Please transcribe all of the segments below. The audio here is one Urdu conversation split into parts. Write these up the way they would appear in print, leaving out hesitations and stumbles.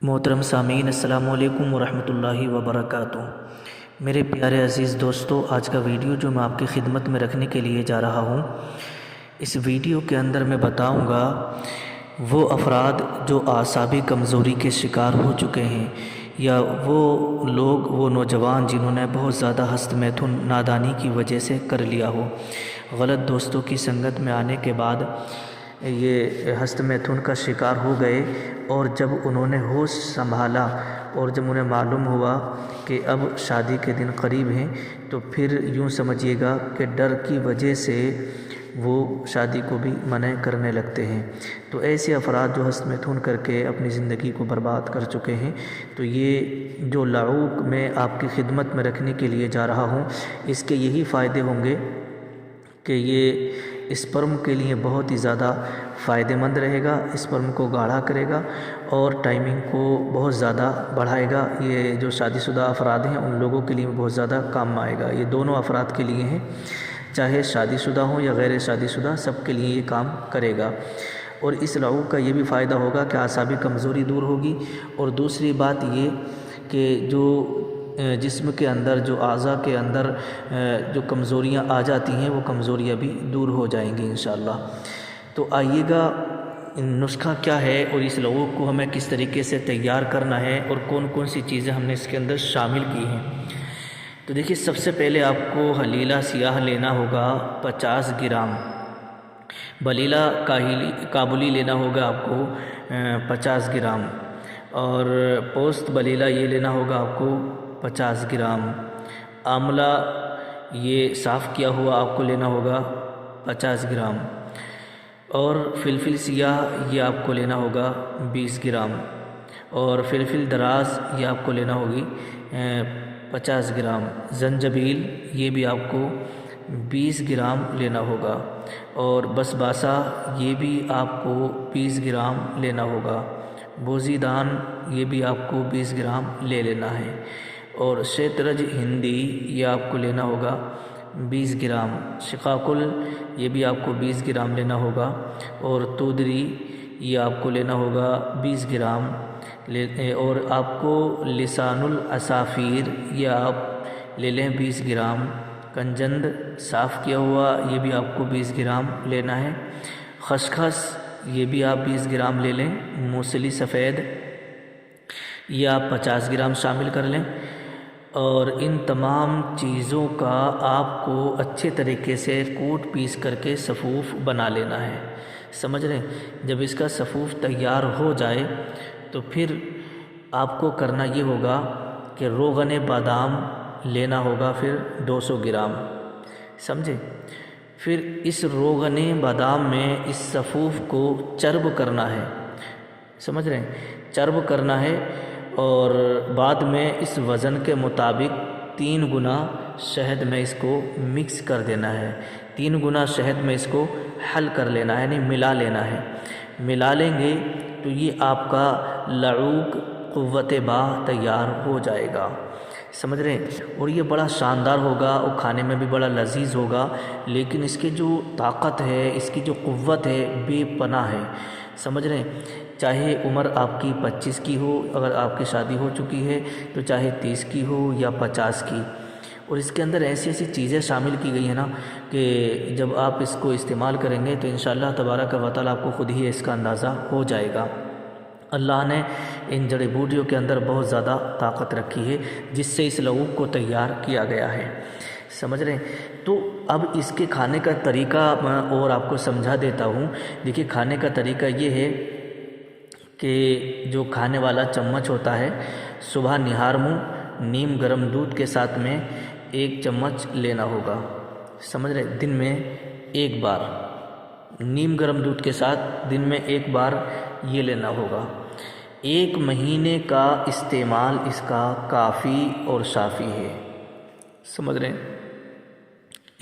محترم سامعین، السلام علیکم ورحمۃ اللہ وبرکاتہ۔ میرے پیارے عزیز دوستو، آج کا ویڈیو جو میں آپ کی خدمت میں رکھنے کے لیے جا رہا ہوں، اس ویڈیو کے اندر میں بتاؤں گا وہ افراد جو اعصابی کمزوری کے شکار ہو چکے ہیں، یا وہ لوگ، وہ نوجوان جنہوں نے بہت زیادہ ہست میتھن نادانی کی وجہ سے کر لیا ہو، غلط دوستوں کی سنگت میں آنے کے بعد یہ ہست میتھن کا شکار ہو گئے، اور جب انہوں نے ہوش سنبھالا اور جب انہیں معلوم ہوا کہ اب شادی کے دن قریب ہیں، تو پھر یوں سمجھیے گا کہ ڈر کی وجہ سے وہ شادی کو بھی منع کرنے لگتے ہیں۔ تو ایسے افراد جو ہست میتھن کر کے اپنی زندگی کو برباد کر چکے ہیں، تو یہ جو لعوق میں آپ کی خدمت میں رکھنے کے لیے جا رہا ہوں، اس کے یہی فائدے ہوں گے کہ یہ اسپرم کے لیے بہت ہی زیادہ فائدہ مند رہے گا، اسپرم کو گاڑھا کرے گا اور ٹائمنگ کو بہت زیادہ بڑھائے گا۔ یہ جو شادی شدہ افراد ہیں ان لوگوں کے لیے بہت زیادہ کام آئے گا، یہ دونوں افراد کے لیے ہیں، چاہے شادی شدہ ہوں یا غیر شادی شدہ، سب کے لیے یہ کام کرے گا۔ اور اس لعوق کا یہ بھی فائدہ ہوگا کہ اعصابی کمزوری دور ہوگی، اور دوسری بات یہ کہ جو جسم کے اندر، جو اعضاء کے اندر جو کمزوریاں آ جاتی ہیں، وہ کمزوریاں بھی دور ہو جائیں گی انشاءاللہ۔ تو آئیے گا نسخہ کیا ہے اور اس لعوق کو ہمیں کس طریقے سے تیار کرنا ہے اور کون کون سی چیزیں ہم نے اس کے اندر شامل کی ہیں۔ تو دیکھیے، سب سے پہلے آپ کو حلیلہ سیاہ لینا ہوگا 50 گرام، بلیلہ کابلی لینا ہوگا آپ کو 50 گرام، اور پوست بلیلہ یہ لینا ہوگا آپ کو 50 گرام، آملہ یہ صاف کیا ہوا آپ کو لینا ہوگا 50 گرام، اور فلفل سیاہ یہ آپ کو لینا ہوگا 20 گرام، اور فلفل دراز یہ آپ کو لینا ہوگی 50 گرام، زنجبیل یہ بھی آپ کو 20 گرام لینا ہوگا، اور بسباسہ یہ بھی آپ کو 20 گرام لینا ہوگا، بوزیدان یہ بھی آپ کو 20 گرام لے لینا ہے، اور شیترج ہندی یہ آپ کو لینا ہوگا 20 گرام، شقاقل یہ بھی آپ کو 20 گرام لینا ہوگا، اور تودری یہ آپ کو لینا ہوگا 20 گرام، اور آپ کو لسان العصافیر یہ آپ لے لیں 20 گرام، کنجند صاف کیا ہوا یہ بھی آپ کو 20 گرام لینا ہے، خسخس یہ بھی آپ 20 گرام لے لیں، موسلی سفید یہ آپ 50 گرام شامل کر لیں، اور ان تمام چیزوں کا آپ کو اچھے طریقے سے کوٹ پیس کر کے صفوف بنا لینا ہے، سمجھ رہے ہیں؟ جب اس کا صفوف تیار ہو جائے تو پھر آپ کو کرنا یہ ہوگا کہ روغن بادام لینا ہوگا پھر 200 گرام، سمجھے؟ پھر اس روغن بادام میں اس صفوف کو چرب کرنا ہے، سمجھ رہے ہیں؟ چرب کرنا ہے، اور بعد میں اس وزن کے مطابق 3 گنا شہد میں اس کو مکس کر دینا ہے، 3 گنا شہد میں اس کو حل کر لینا ہے، یعنی ملا لینا ہے۔ ملا لیں گے تو یہ آپ کا لعوق قوت با تیار ہو جائے گا، سمجھ رہے ہیں؟ اور یہ بڑا شاندار ہوگا اور کھانے میں بھی بڑا لذیذ ہوگا، لیکن اس کی جو طاقت ہے، اس کی جو قوت ہے، بے پناہ ہے، سمجھ رہے ہیں؟ چاہے عمر آپ کی 25 کی ہو، اگر آپ کی شادی ہو چکی ہے، تو چاہے 30 کی ہو یا 50 کی، اور اس کے اندر ایسی ایسی چیزیں شامل کی گئی ہیں نا کہ جب آپ اس کو استعمال کریں گے تو انشاءاللہ تبارک و تعالیٰ آپ کو خود ہی اس کا اندازہ ہو جائے گا۔ اللہ نے ان جڑی بوٹیوں کے اندر بہت زیادہ طاقت رکھی ہے، جس سے اس لعوق کو تیار کیا گیا ہے، سمجھ رہے ہیں؟ تو اب اس کے کھانے کا طریقہ میں اور آپ کو سمجھا دیتا ہوں۔ دیکھیے، کھانے کا طریقہ یہ ہے کہ جو کھانے والا چمچ ہوتا ہے، صبح نہار منہ نیم گرم دودھ کے ساتھ میں 1 چمچ لینا ہوگا، سمجھ رہے؟ دن میں 1 بار، نیم گرم دودھ کے ساتھ دن میں 1 بار یہ لینا ہوگا۔ 1 مہینے کا استعمال اس کا کافی اور شافی ہے، سمجھ رہے ہیں؟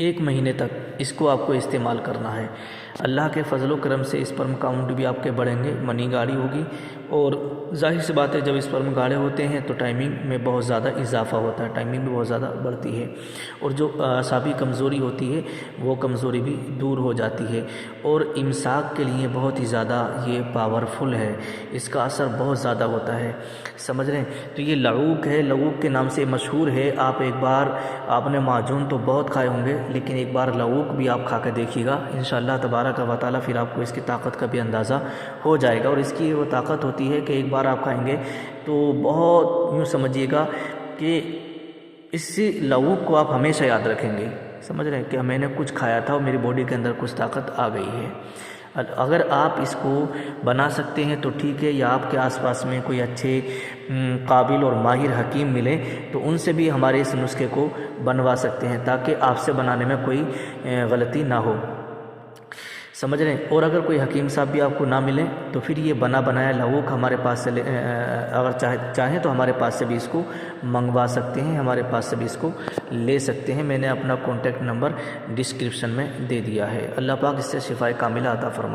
1 مہینے تک اس کو آپ کو استعمال کرنا ہے۔ اللہ کے فضل و کرم سے اسپرم کاؤنٹ بھی آپ کے بڑھیں گے، منی گاڑی ہوگی، اور ظاہر سی بات ہے جب اسپرم گاڑے ہوتے ہیں تو ٹائمنگ میں بہت زیادہ اضافہ ہوتا ہے، ٹائمنگ بھی بہت زیادہ بڑھتی ہے، اور جو اعصابی کمزوری ہوتی ہے وہ کمزوری بھی دور ہو جاتی ہے، اور امساک کے لیے بہت ہی زیادہ یہ پاورفل ہے، اس کا اثر بہت زیادہ ہوتا ہے، سمجھ رہے ہیں؟ تو یہ لعوق ہے، لعوق کے نام سے مشہور ہے۔ آپ ایک بار آپ نے معجون تو بہت کھائے ہوں گے، لیکن ایک بار لعوق بھی آپ کھا کے دیکھیے گا، انشاءاللہ تبارک و تعالیٰ، پھر آپ کو اس کی طاقت کا بھی اندازہ ہو جائے گا۔ اور اس کی وہ طاقت ہوتی ہے کہ ایک بار آپ کھائیں گے تو بہت، یوں سمجھیے گا کہ اس لعوق کو آپ ہمیشہ یاد رکھیں گے، سمجھ رہے ہیں کہ میں نے کچھ کھایا تھا اور میری باڈی کے اندر کچھ طاقت آ گئی ہے۔ اگر آپ اس کو بنا سکتے ہیں تو ٹھیک ہے، یا آپ کے آس پاس میں کوئی اچھے قابل اور ماہر حکیم ملے تو ان سے بھی ہمارے اس نسخے کو بنوا سکتے ہیں، تاکہ آپ سے بنانے میں کوئی غلطی نہ ہو، سمجھ رہے ہیں؟ اور اگر کوئی حکیم صاحب بھی آپ کو نہ ملیں تو پھر یہ بنا بنایا لعوق ہمارے پاس سے اگر چاہیں تو ہمارے پاس سے بھی اس کو منگوا سکتے ہیں، ہمارے پاس سے بھی اس کو لے سکتے ہیں۔ میں نے اپنا کانٹیکٹ نمبر ڈسکرپشن میں دے دیا ہے۔ اللہ پاک اس سے شفائے کاملہ عطا فرمائے۔